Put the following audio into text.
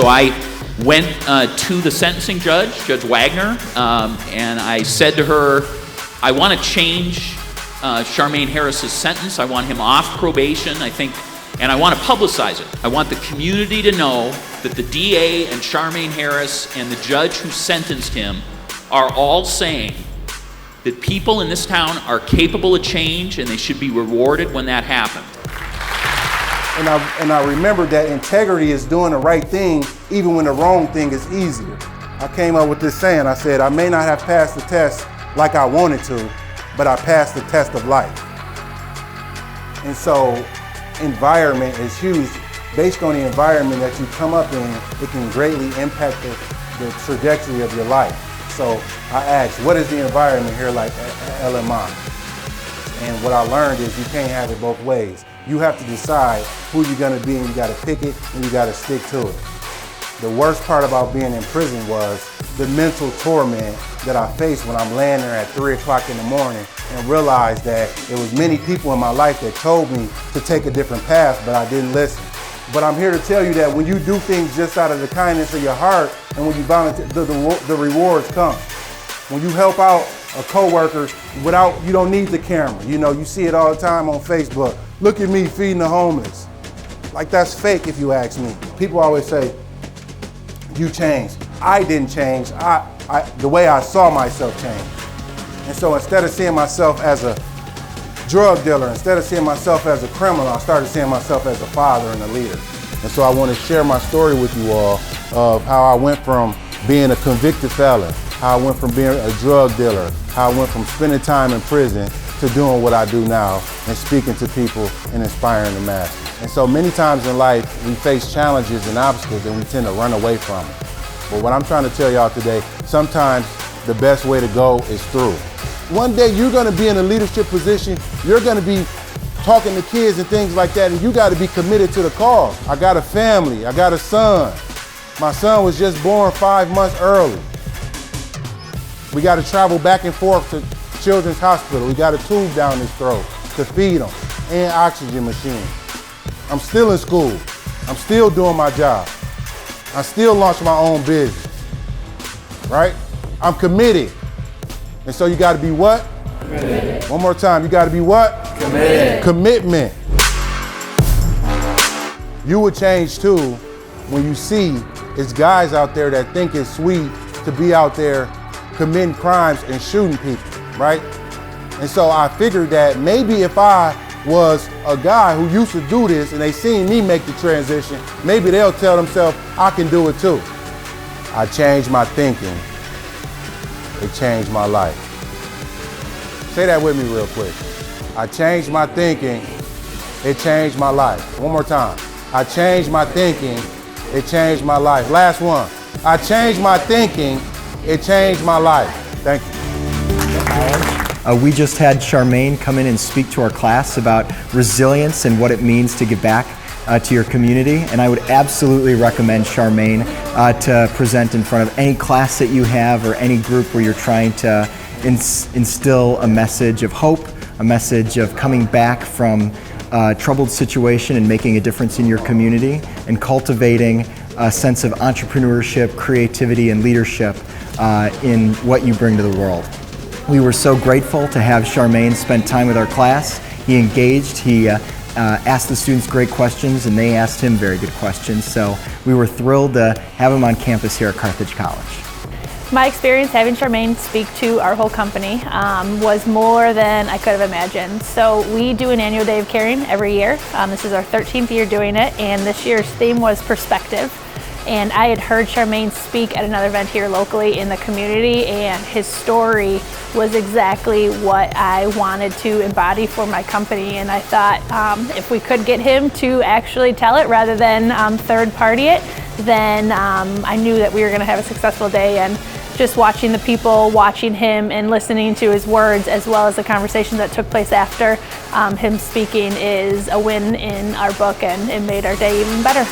So I went to the sentencing judge, Judge Wagner, and I said to her, I want to change Sharmain Harris's sentence. I want him off probation, I think, and I want to publicize it. I want the community to know that the DA and Sharmain Harris and the judge who sentenced him are all saying that people in this town are capable of change and they should be rewarded when that happened. And I remember that integrity is doing the right thing even when the wrong thing is easier. I came up with this saying, I said, I may not have passed the test like I wanted to, but I passed the test of life. And so environment is huge. Based on the environment that you come up in, it can greatly impact the trajectory of your life. So I asked, what is the environment here like at LMI? And what I learned is you can't have it both ways. You have to decide who you're gonna be, and you gotta pick it and you gotta stick to it. The worst part about being in prison was the mental torment that I faced when I'm laying there at 3 o'clock in the morning and realized that it was many people in my life that told me to take a different path, but I didn't listen. But I'm here to tell you that when you do things just out of the kindness of your heart and when you volunteer, the rewards come. When you help out a coworker you don't need the camera. You know, you see it all the time on Facebook. Look at me feeding the homeless. Like, that's fake if you ask me. People always say, you changed. I didn't change. The way I saw myself change. And so instead of seeing myself as a drug dealer, instead of seeing myself as a criminal, I started seeing myself as a father and a leader. And so I want to share my story with you all of how I went from being a convicted felon, how I went from being a drug dealer, how I went from spending time in prison to doing what I do now and speaking to people and inspiring the masses. And so many times in life, we face challenges and obstacles and we tend to run away from them. But what I'm trying to tell y'all today, sometimes the best way to go is through. One day you're gonna be in a leadership position, you're gonna be talking to kids and things like that, and you gotta be committed to the cause. I got a family, I got a son. My son was just born 5 months early. We gotta travel back and forth to Children's Hospital. We got a tube down his throat to feed him and oxygen machine. I'm still in school. I'm still doing my job. I still launch my own business, right? I'm committed. And so you gotta be what? Committed. One more time, you gotta be what? Committed. Commitment. You will change too when you see it's guys out there that think it's sweet to be out there committing crimes and shooting people, right? And so I figured that maybe if I was a guy who used to do this and they seen me make the transition, maybe they'll tell themselves, I can do it too. I changed my thinking. It changed my life. Say that with me real quick. I changed my thinking. It changed my life. One more time. I changed my thinking. It changed my life. Last one. I changed my thinking. It changed my life. Thank you. We just had Sharmain come in and speak to our class about resilience and what it means to give back to your community, and I would absolutely recommend Sharmain to present in front of any class that you have or any group where you're trying to instill a message of hope, a message of coming back from a troubled situation and making a difference in your community and cultivating a sense of entrepreneurship, creativity, and leadership in what you bring to the world. We were so grateful to have Sharmain spend time with our class. He engaged, he asked the students great questions, and they asked him very good questions. So we were thrilled to have him on campus here at Carthage College. My experience having Sharmain speak to our whole company was more than I could have imagined. So we do an annual day of caring every year. This is our 13th year doing it, and this year's theme was perspective. And I had heard Sharmain speak at another event here locally in the community, and his story was exactly what I wanted to embody for my company. And I thought if we could get him to actually tell it rather than third party it, then I knew that we were going to have a successful day. And just watching the people, watching him and listening to his words, as well as the conversation that took place after him speaking, is a win in our book, and it made our day even better.